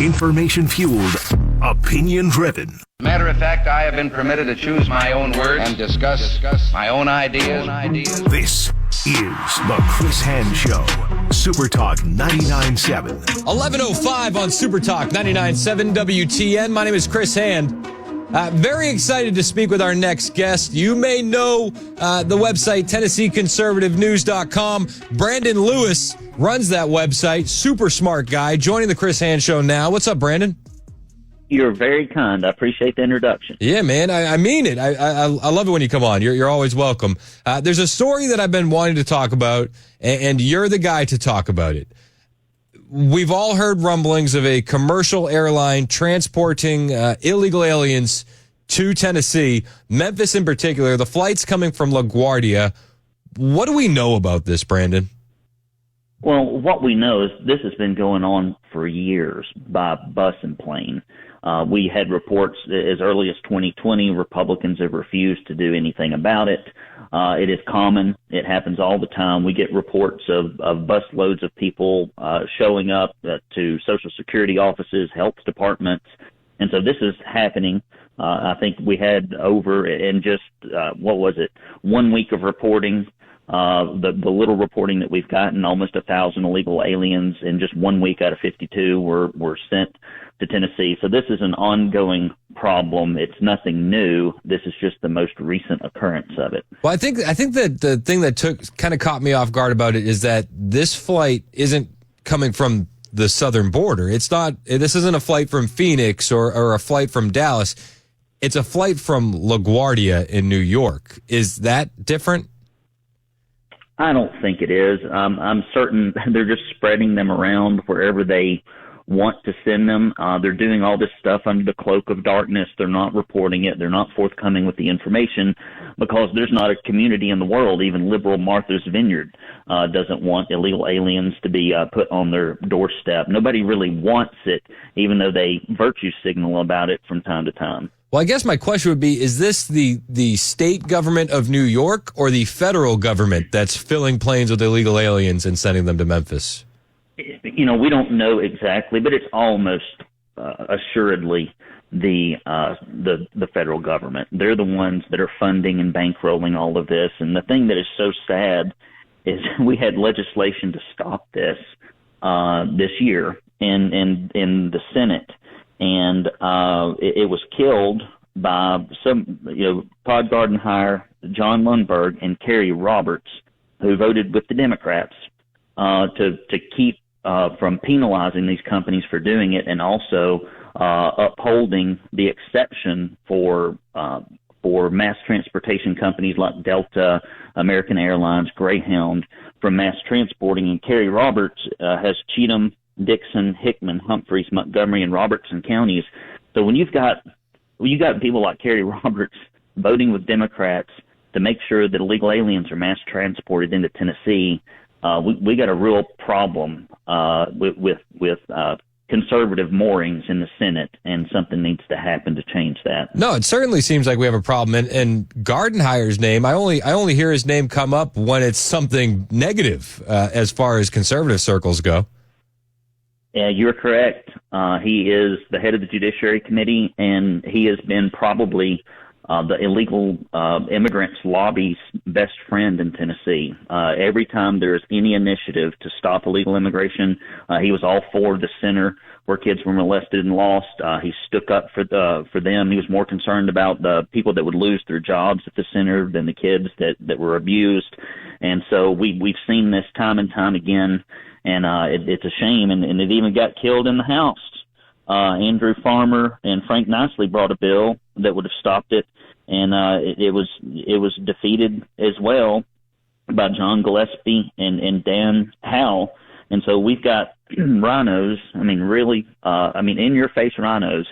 Information-fueled, opinion-driven. Matter of fact, I have been permitted to choose my own words and discuss my own ideas. This is the Chris Hand Show. Super Talk 99.7. 11:05 on Super Talk 99.7 WTN. My name is Chris Hand. Very excited to speak with our next guest. You may know the website, TennesseeConservativeNews.com. Brandon Lewis runs that website. Super smart guy. Joining the Chris Hand Show now. What's up, Brandon? You're very kind. I appreciate the introduction. Yeah, man. I mean it. I love it when you come on. You're always welcome. There's a story that I've been wanting to talk about, and you're the guy to talk about it. We've all heard rumblings of a commercial airline transporting illegal aliens to Tennessee, Memphis in particular. The flight's coming from LaGuardia. What do we know about this, Brandon? Well, what we know is this has been going on for years by bus and plane. We had reports as early as 2020. Republicans have refused to do anything about it. It is common. It happens all the time. We get reports of busloads of people showing up to Social Security offices, health departments. And so this is happening. I think we had over in just, 1 week of reporting, the little reporting that we've gotten, almost 1,000 illegal aliens in just 1 week out of 52 were sent to Tennessee. So this is an ongoing problem. It's nothing new. This is just the most recent occurrence of it. Well, I think that the thing that kind of caught me off guard about it is that this flight isn't coming from the southern border. This isn't a flight from Phoenix or a flight from Dallas. It's a flight from LaGuardia in New York. Is that different? I don't think it is. I'm certain they're just spreading them around wherever they want to send them. They're doing all this stuff under the cloak of darkness. They're not reporting it. They're not forthcoming with the information because there's not a community in the world, even liberal Martha's Vineyard doesn't want illegal aliens to be put on their doorstep. Nobody really wants it, even though they virtue signal about it from time to time. Well, I guess my question would be, is this the state government of New York or the federal government that's filling planes with illegal aliens and sending them to Memphis? You know, we don't know exactly, but it's almost assuredly the federal government. They're the ones that are funding and bankrolling all of this. And the thing that is so sad is we had legislation to stop this this year in the Senate, and it was killed by Todd Gardenhire, John Lundberg, and Kerry Roberts, who voted with the Democrats to keep from penalizing these companies for doing it, and also upholding the exception for mass transportation companies like Delta, American Airlines, Greyhound from mass transporting. And Kerry Roberts has Cheatham, Dixon, Hickman, Humphreys, Montgomery, and Robertson counties. So when you've got people like Kerry Roberts voting with Democrats to make sure that illegal aliens are mass transported into Tennessee, we got a real problem with conservative moorings in the Senate, and something needs to happen to change that. No, it certainly seems like we have a problem. And Gardenhire's name, I only hear his name come up when it's something negative as far as conservative circles go. Yeah, you're correct. He is the head of the Judiciary Committee, and he has been probably the illegal immigrants lobby's best friend in Tennessee. Every time there's any initiative to stop illegal immigration, he was all for the center where kids were molested and lost. He stuck up for them. He was more concerned about the people that would lose their jobs at the center than the kids that were abused. And so we've seen this time and time again, and it's a shame. And it even got killed in the House. Andrew Farmer and Frank Nicely brought a bill that would have stopped it, and it was defeated as well by John Gillespie and Dan Howe. And so we've got RINOs, in-your-face RINOs,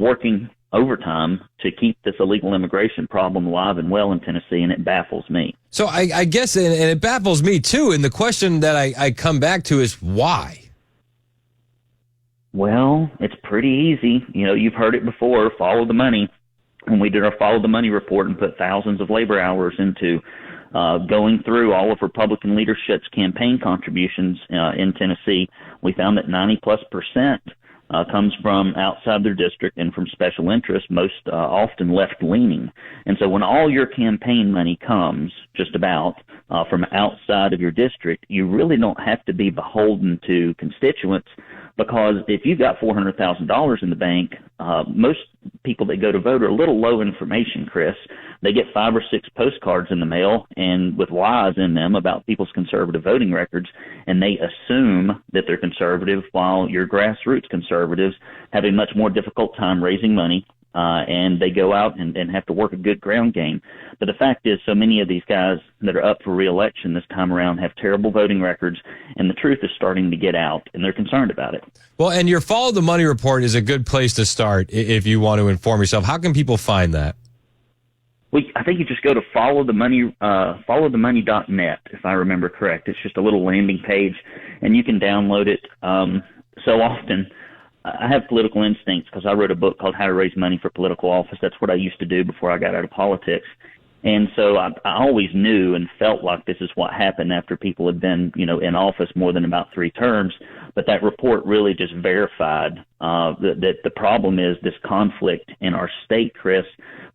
working overtime to keep this illegal immigration problem alive and well in Tennessee, and it baffles me. So I guess, and it baffles me too, and the question that I come back to is why? Well, it's pretty easy. You know, you've heard it before, follow the money. When we did our follow the money report and put thousands of labor hours into going through all of Republican leadership's campaign contributions in Tennessee, we found that 90+% comes from outside their district and from special interests, most often left-leaning. And so when all your campaign money comes, just about, from outside of your district, you really don't have to be beholden to constituents, because if you've got $400,000 in the bank, most people that go to vote are a little low information, Chris. They get 5 or 6 postcards in the mail and with lies in them about people's conservative voting records, and they assume that they're conservative, while your grassroots conservatives have a much more difficult time raising money, and they go out and have to work a good ground game. But the fact is, so many of these guys that are up for re-election this time around have terrible voting records, and the truth is starting to get out, and they're concerned about it. Well, and your Follow the Money report is a good place to start if you want to inform yourself. How can people find that? Well, I think you just go to followthemoney.net, if I remember correct. It's just a little landing page, and you can download it. So often, I have political instincts because I wrote a book called How to Raise Money for Political Office. That's what I used to do before I got out of politics. And so I always knew and felt like this is what happened after people had been, in office more than about 3 terms. But that report really just verified that the problem is this conflict in our state, Chris,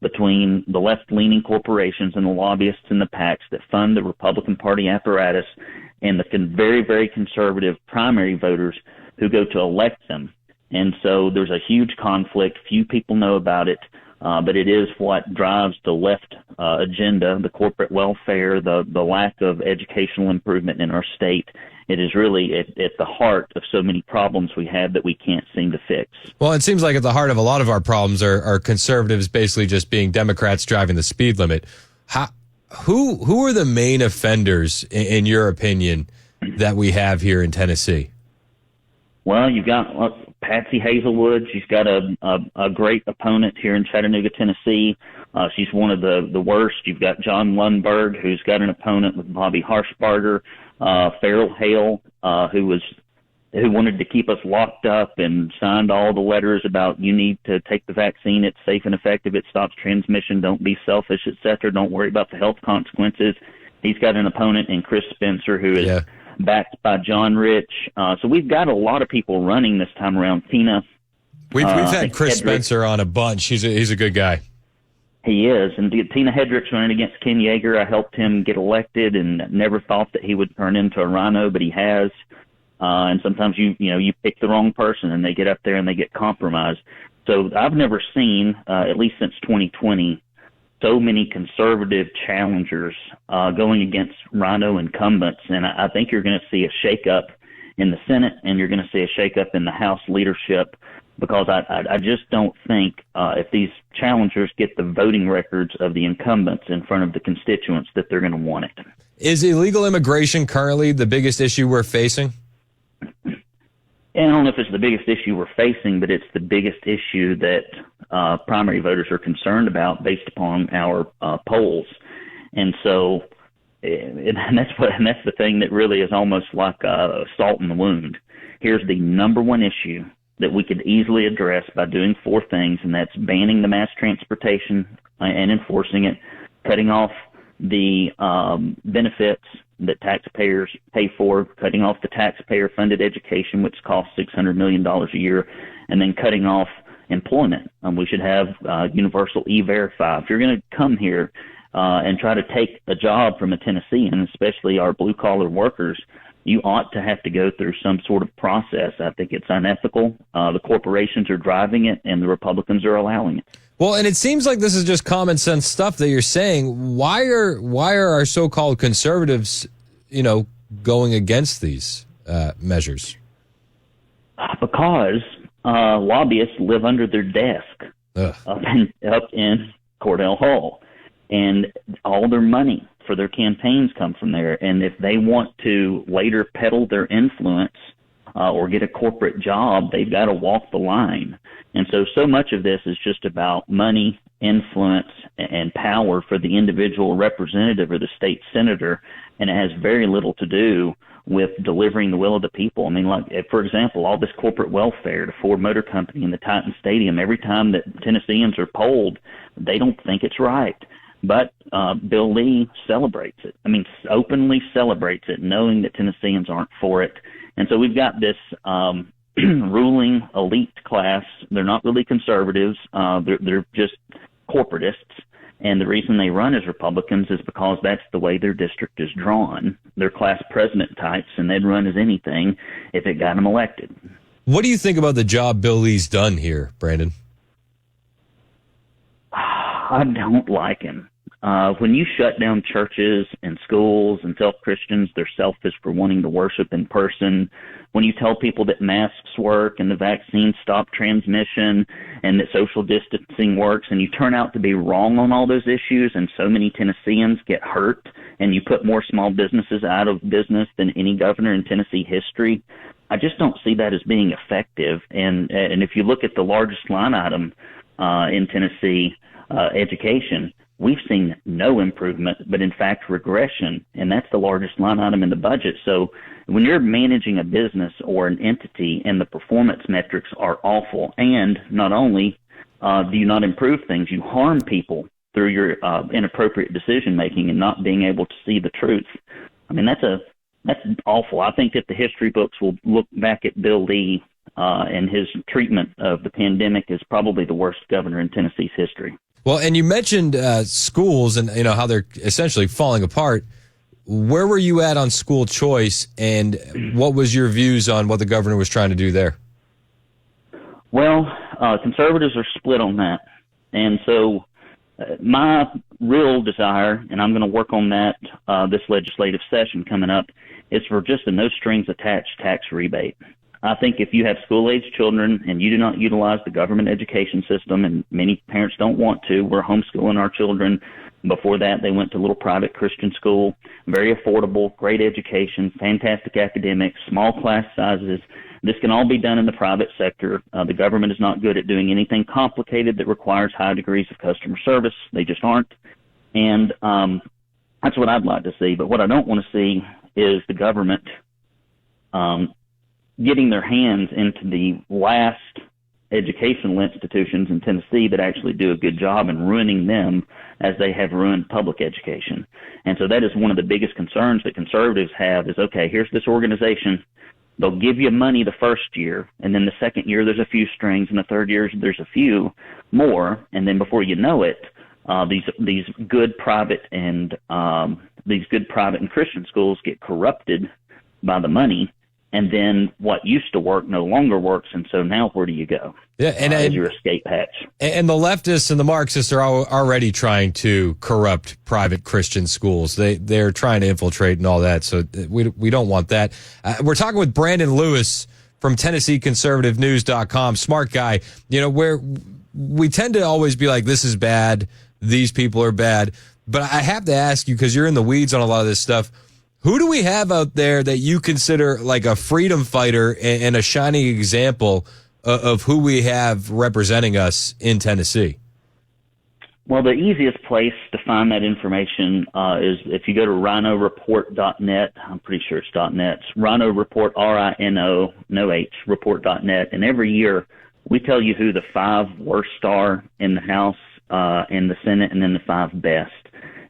between the left-leaning corporations and the lobbyists and the PACs that fund the Republican Party apparatus and the very, very conservative primary voters who go to elect them. And so there's a huge conflict. Few people know about it. But it is what drives the left agenda, the corporate welfare, the lack of educational improvement in our state. It is really at the heart of so many problems we have that we can't seem to fix. Well, it seems like at the heart of a lot of our problems are conservatives basically just being Democrats driving the speed limit. Who are the main offenders, in your opinion, that we have here in Tennessee? Well, you've got Patsy Hazelwood. She's got a great opponent here in Chattanooga, Tennessee. She's one of the worst. You've got John Lundberg, who's got an opponent with Bobby Harshbarger, Farrell Hale, who wanted to keep us locked up and signed all the letters about you need to take the vaccine, it's safe and effective, it stops transmission, don't be selfish, etc. Don't worry about the health consequences. He's got an opponent in Chris Spencer, who is backed by John Rich. So we've got a lot of people running this time around. Tina. We've had Chris Spencer on a bunch. He's a good guy. He is. And Tina Hedrick's running against Ken Yeager. I helped him get elected and never thought that he would turn into a rhino, but he has. And sometimes you pick the wrong person and they get up there and they get compromised. So I've never seen, at least since 2020, so many conservative challengers going against rhino incumbents. And I think you're going to see a shakeup in the Senate, and you're going to see a shakeup in the House leadership, because I just don't think if these challengers get the voting records of the incumbents in front of the constituents that they're going to want it. Is illegal immigration currently the biggest issue we're facing? And I don't know if it's the biggest issue we're facing, but it's the biggest issue that primary voters are concerned about based upon our polls. And so, and that's the thing that really is almost like salt in the wound. Here's the number one issue that we could easily address by doing 4 things, and that's banning the mass transportation and enforcing it, cutting off the benefits that taxpayers pay for, cutting off the taxpayer-funded education, which costs $600 million a year, and then cutting off employment. We should have universal E-Verify. If you're going to come here and try to take a job from a Tennessean, especially our blue-collar workers, you ought to have to go through some sort of process. I think it's unethical. The corporations are driving it, and the Republicans are allowing it. Well, and it seems like this is just common sense stuff that you're saying. Why are our so-called conservatives, going against these measures? Because lobbyists live under their desk up in Cordell Hall, and all their money for their campaigns come from there. And if they want to later peddle their influence or get a corporate job, they've got to walk the line. And so much of this is just about money, influence, and power for the individual representative or the state senator, and it has very little to do with delivering the will of the people. I mean, like, for example, all this corporate welfare to Ford Motor Company and the Titan Stadium, every time that Tennesseans are polled, they don't think it's right. But Bill Lee celebrates it. I mean, openly celebrates it, knowing that Tennesseans aren't for it. And so we've got this ruling elite class. They're not really conservatives. They're just corporatists. And the reason they run as Republicans is because that's the way their district is drawn. They're class president types, and they'd run as anything if it got them elected. What do you think about the job Bill Lee's done here, Brandon? I don't like him. When you shut down churches and schools and tell Christians they're selfish for wanting to worship in person, when you tell people that masks work and the vaccines stop transmission and that social distancing works, and you turn out to be wrong on all those issues, and so many Tennesseans get hurt, and you put more small businesses out of business than any governor in Tennessee history, I just don't see that as being effective. And if you look at the largest line item in Tennessee, education, we've seen no improvement, but in fact regression, and that's the largest line item in the budget. So when you're managing a business or an entity and the performance metrics are awful, and not only do you not improve things, you harm people through your inappropriate decision making and not being able to see the truth. I mean, that's awful. I think that the history books will look back at Bill Lee and his treatment of the pandemic as probably the worst governor in Tennessee's history. Well, and you mentioned schools and how they're essentially falling apart. Where were you at on school choice, and what was your views on what the governor was trying to do there? Well, conservatives are split on that, and so my real desire, and I'm going to work on that this legislative session coming up, is for just a no strings attached tax rebate. I think if you have school-age children and you do not utilize the government education system, and many parents don't want to, we're homeschooling our children. Before that, they went to a little private Christian school, very affordable, great education, fantastic academics, small class sizes. This can all be done in the private sector. The government is not good at doing anything complicated that requires high degrees of customer service. They just aren't. And that's what I'd like to see. But what I don't want to see is the government getting their hands into the last educational institutions in Tennessee that actually do a good job and ruining them as they have ruined public education. And so that is one of the biggest concerns that conservatives have is, okay, here's this organization. They'll give you money the first year, and then the second year there's a few strings, and the third year there's a few more, and then before you know it, these good private and Christian schools get corrupted by the money. And then what used to work no longer works, and so now where do you go? Yeah, and as your escape hatch. And the leftists and the Marxists are already trying to corrupt private Christian schools. They're trying to infiltrate and all that. So we don't want that. We're talking with Brandon Lewis from TennesseeConservativeNews.com. Smart guy. Where we tend to always be like, this is bad, these people are bad. But I have to ask you, because you're in the weeds on a lot of this stuff. Who do we have out there that you consider like a freedom fighter and a shining example of who we have representing us in Tennessee? Well, the easiest place to find that information is if you go to RINOreport.net. I'm pretty sure it's .net. It's RINO Report, R-I-N-O, no H, report.net. And every year we tell you who the 5 worst are in the House, in the Senate, and then the 5 best.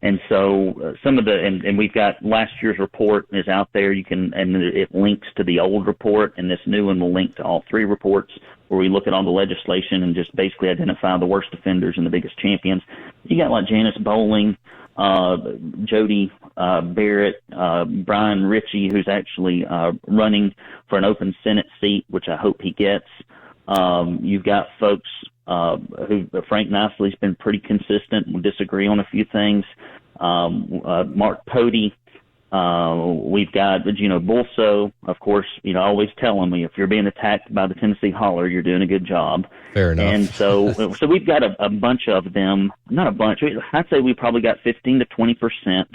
And so some of and we've got last year's report is out there. And it links to the old report, and this new one will link to all 3 reports where we look at all the legislation and just basically identify the worst offenders and the biggest champions. You got like Janice Bowling, Jody Barrett, Brian Ritchie, who's actually running for an open Senate seat, which I hope he gets. You've got folks who Frank Nicely's been pretty consistent. We disagree on a few things. Mark Pody. We've got Gino Bulso. Of course, I always tell them if you're being attacked by the Tennessee Holler, you're doing a good job. Fair enough. And so we've got a bunch of them. Not a bunch. I'd say we probably got 15 to 20%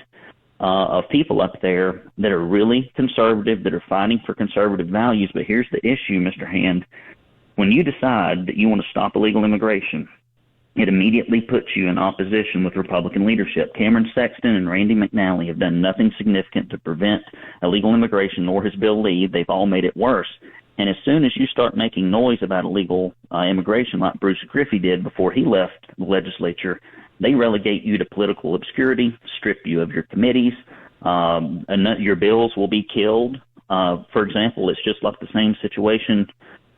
of people up there that are really conservative, that are fighting for conservative values. But here's the issue, Mr. Hand. When you decide that you want to stop illegal immigration, it immediately puts you in opposition with Republican leadership. Cameron Sexton and Randy McNally have done nothing significant to prevent illegal immigration, nor has Bill Lee. They've all made it worse. And as soon as you start making noise about illegal immigration, like Bruce Griffey did before he left the legislature, they relegate you to political obscurity, strip you of your committees, and your bills will be killed. For example, it's just like the same situation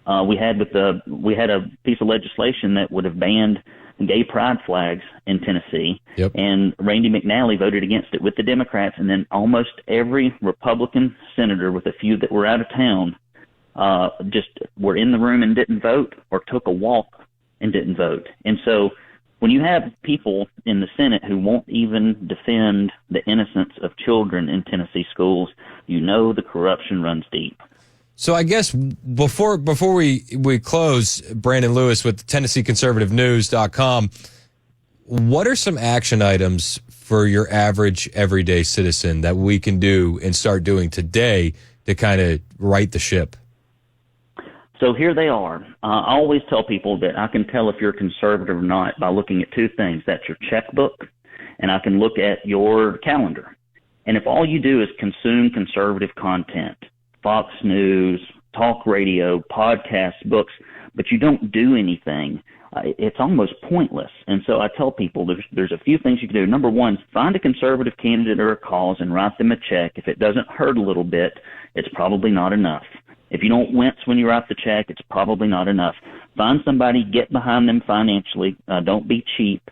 We had a piece of legislation that would have banned gay pride flags in Tennessee, and Randy McNally voted against it with the Democrats, and then almost every Republican senator, with a few that were out of town, just were in the room and didn't vote, or took a walk and didn't vote. And so when you have people in the Senate who won't even defend the innocence of children in Tennessee schools, you know the corruption runs deep. So I guess before we close, Brandon Lewis with TennesseeConservativeNews.com, what are some action items for your average everyday citizen that we can do and start doing today to kind of right the ship? So here they are. I always tell people that I can tell if you're conservative or not by looking at two things. That's your checkbook, and I can look at your calendar. And if all you do is consume conservative content, Fox News, talk radio, podcasts, books, but you don't do anything, it's almost pointless. And so I tell people there's a few things you can do. Number one, find a conservative candidate or a cause and write them a check. If it doesn't hurt a little bit, it's probably not enough. If you don't wince when you write the check, it's probably not enough. Find somebody, get behind them financially. Don't be cheap.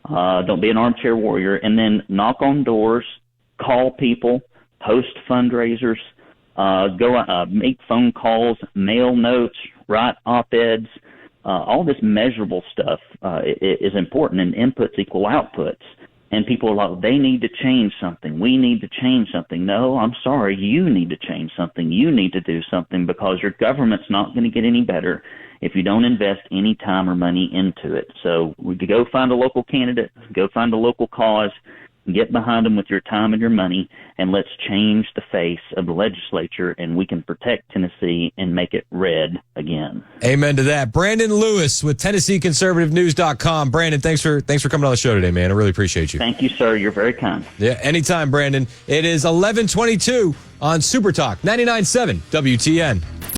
Don't be an armchair warrior. And then knock on doors, call people, host fundraisers, go make phone calls, mail notes, write op-eds. All this measurable stuff is important, and inputs equal outputs. And people are like, they need to change something. We need to change something. No, I'm sorry. You need to change something. You need to do something, because your government's not going to get any better if you don't invest any time or money into it. So we could go find a local candidate, go find a local cause, get behind them with your time and your money, and let's change the face of the legislature, and we can protect Tennessee and make it red again. Amen to that. Brandon Lewis with TennesseeConservativeNews.com. Brandon, thanks for coming on the show today, man. I really appreciate you. Thank you, sir. You're very kind. Yeah, anytime, Brandon. It is 11:22 on Super Talk 99.7 WTN.